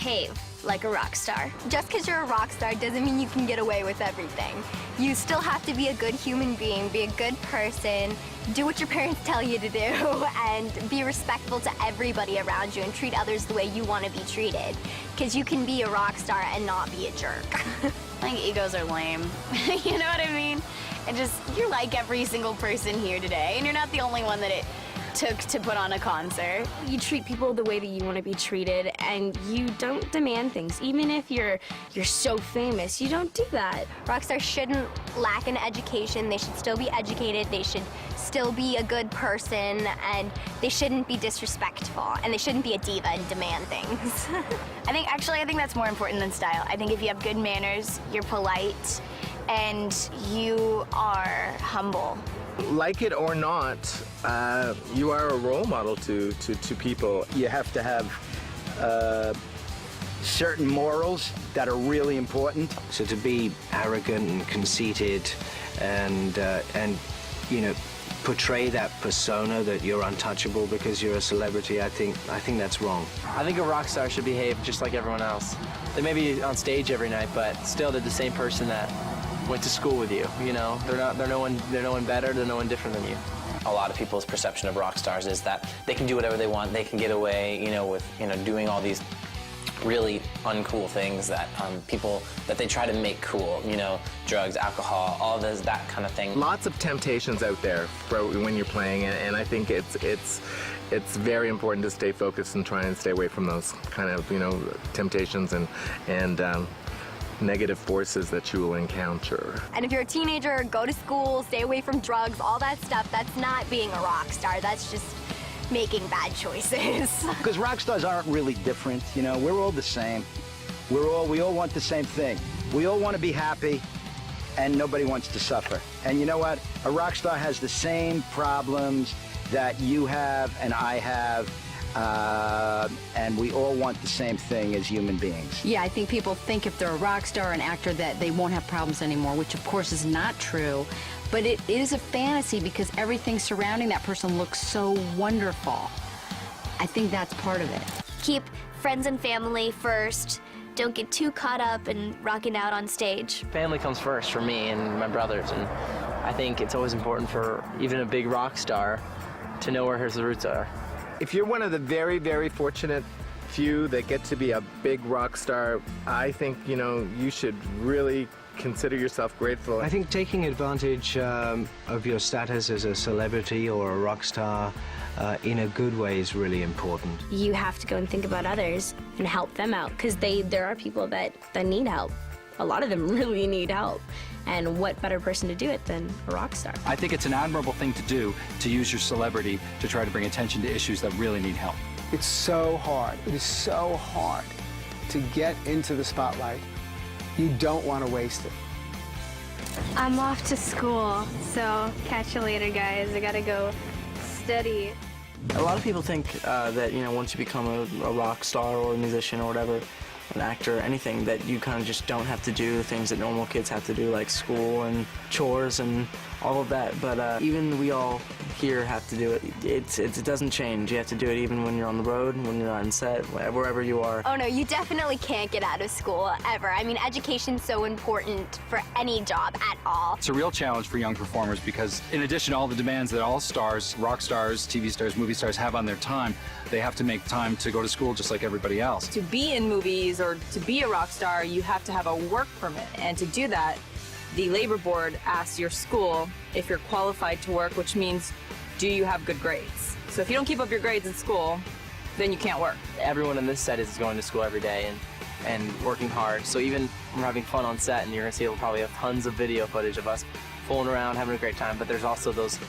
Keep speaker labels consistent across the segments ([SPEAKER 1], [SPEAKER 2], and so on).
[SPEAKER 1] behave like a rock star.
[SPEAKER 2] Just because you're a rock star doesn't mean you can get away with everything. You still have to be a good human being, be a good person, do what your parents tell you to do, and be respectful to everybody around you and treat others the way you want to be treated. Because you can be a rock star and not be a jerk.
[SPEAKER 1] I think egos are lame. You know what I mean? And just, you're like every single person here today, and you're not the only one that it took to put on a concert. You treat people the way that you want to be treated, and you don't demand things. Even if you're so famous, you don't do that.
[SPEAKER 2] Rock stars shouldn't lack in education. They should still be educated. They should still be a good person, and they shouldn't be disrespectful, and they shouldn't be a diva and demand things.
[SPEAKER 1] I think that's more important than style. I think if you have good manners, you're polite, and you are humble.
[SPEAKER 3] Like it or not, you are a role model to people.
[SPEAKER 4] You have to have certain morals that are really important.
[SPEAKER 5] So to be arrogant and conceited and you know, portray that persona that you're untouchable because you're a celebrity, I think that's wrong.
[SPEAKER 6] I think a rock star should behave just like everyone else. They may be on stage every night, but still they're the same person that went to school with you. You know, they're no one better, they're no one different than you.
[SPEAKER 7] A lot of people's perception of rock stars is that they can do whatever they want, they can get away, you know, with, you know, doing all these really uncool things that people that they try to make cool, you know, drugs, alcohol, all this, that kind of thing.
[SPEAKER 3] Lots of temptations out there for when you're playing, and I think it's very important to stay focused and try and stay away from those kind of, you know, temptations and negative forces that you will encounter.
[SPEAKER 2] And if you're a teenager, go to school, stay away from drugs, all that stuff. That's not being a rock star. That's just making bad choices.
[SPEAKER 4] Because rock stars aren't really different, you know, we're all the same. We all want the same thing. We all want to be happy, and nobody wants to suffer. And you know what? A rock star has the same problems that you have and I have, and we all want the same thing as human beings.
[SPEAKER 8] Yeah, I think people think if they're a rock star or an actor that they won't have problems anymore, which of course is not true. But it is a fantasy because everything surrounding that person looks so wonderful. I think that's part of it.
[SPEAKER 1] Keep friends and family first. Don't get too caught up in rocking out on stage.
[SPEAKER 6] Family comes first for me and my brothers, and I think it's always important for even a big rock star to know where his roots are.
[SPEAKER 3] If you're one of the very, very fortunate few that get to be a big rock star, I think, you know, you should really consider yourself grateful.
[SPEAKER 5] I think taking advantage of your status as a celebrity or a rock star in a good way is really important.
[SPEAKER 1] You have to go and think about others and help them out, because there are people that need help. A lot of them really need help. And what better person to do it than a rock star?
[SPEAKER 9] I think it's an admirable thing to do, to use your celebrity to try to bring attention to issues that really need help.
[SPEAKER 10] It's so hard. It is so hard to get into the spotlight. You don't want to waste it.
[SPEAKER 2] I'm off to school, so catch you later, guys. I gotta go study.
[SPEAKER 6] A lot of people think that, you know, once you become a rock star or a musician or whatever, an actor, anything, that you kind of just don't have to do the things that normal kids have to do, like school and chores and all of that. But even we all here have to do it. It doesn't change. You have to do it even when you're on the road, when you're on set, wherever you are.
[SPEAKER 2] Oh no, you definitely can't get out of school ever. I mean, education's so important for any job at all.
[SPEAKER 9] It's a real challenge for young performers because in addition to all the demands that all stars, rock stars, TV stars, movie stars have on their time, they have to make time to go to school just like everybody else.
[SPEAKER 11] To be in movies or to be a rock star, you have to have a work permit. And to do that, the labor board asks your school if you're qualified to work, which means, do you have good grades? So if you don't keep up your grades in school, then you can't work.
[SPEAKER 6] Everyone in this set is going to school every day and working hard. So even we're having fun on set, and you're gonna see we'll probably have tons of video footage of us fooling around, having a great time, but there's also those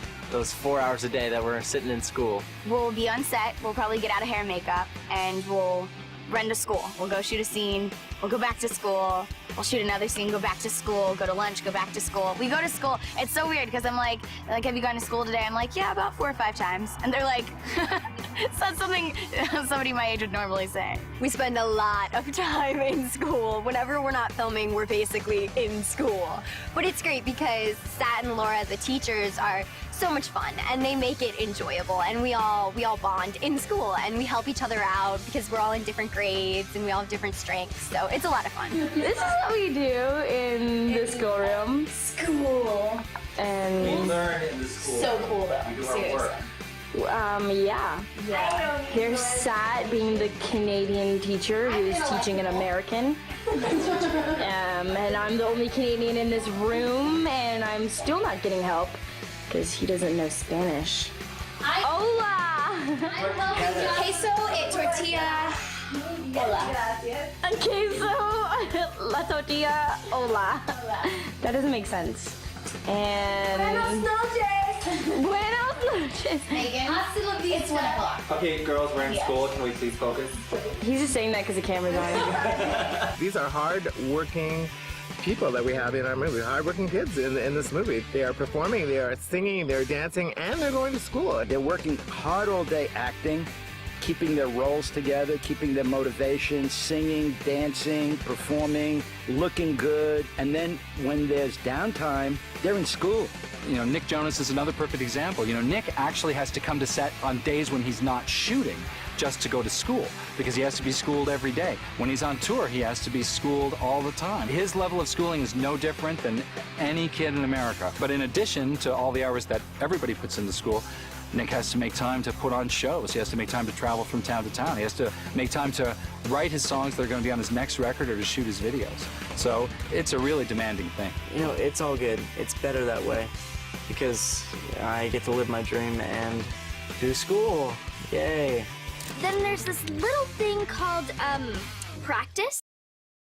[SPEAKER 6] 4 hours a day that we're sitting in school.
[SPEAKER 1] We'll be on set, we'll probably get out of hair and makeup, and we'll run to school. We'll go shoot a scene, we'll go back to school, we'll shoot another scene, go back to school, go to lunch, go back to school. We go to school, it's so weird because I'm like, have you gone to school today? I'm like, yeah, about 4 or 5 times. And they're like, that's something somebody my age would normally say.
[SPEAKER 2] We spend a lot of time in school. Whenever we're not filming, we're basically in school. But it's great because Sat and Laura, the teachers, are so much fun and they make it enjoyable, and we all bond in school and we help each other out because we're all in different grades and we all have different strengths, so it's a lot of fun.
[SPEAKER 12] This is what we do in the schoolroom.
[SPEAKER 1] School.
[SPEAKER 12] And
[SPEAKER 5] We learn in the school.
[SPEAKER 1] So cool though.
[SPEAKER 5] We do our
[SPEAKER 1] Seriously.
[SPEAKER 5] work.
[SPEAKER 12] yeah. Here's Sat being the Canadian teacher who's teaching an American. And I'm the only Canadian in this room, and I'm still not getting help because he doesn't know Spanish. Hola!
[SPEAKER 2] Queso e tortilla.
[SPEAKER 12] Queso, la tortilla, hola. That doesn't make sense. And Buenos noches.
[SPEAKER 1] Megan, it's 1 o'clock.
[SPEAKER 13] Okay, girls, we're in school. Can we please focus?
[SPEAKER 12] He's just saying that because the camera's on.
[SPEAKER 3] These are hard-working people that we have in our movie, hard-working kids in this movie. They are performing, they are singing, they're dancing, and they're going to school.
[SPEAKER 4] They're working hard all day acting, keeping their roles together, keeping their motivation, singing, dancing, performing, looking good. And then when there's downtime, they're in school.
[SPEAKER 9] You know, Nick Jonas is another perfect example. You know, Nick actually has to come to set on days when he's not shooting just to go to school because he has to be schooled every day. When he's on tour, he has to be schooled all the time. His level of schooling is no different than any kid in America. But in addition to all the hours that everybody puts into school, Nick has to make time to put on shows. He has to make time to travel from town to town. He has to make time to write his songs that are going to be on his next record or to shoot his videos. So it's a really demanding thing.
[SPEAKER 6] You know, it's all good. It's better that way because I get to live my dream and do school. Yay.
[SPEAKER 2] Then there's this little thing called practice.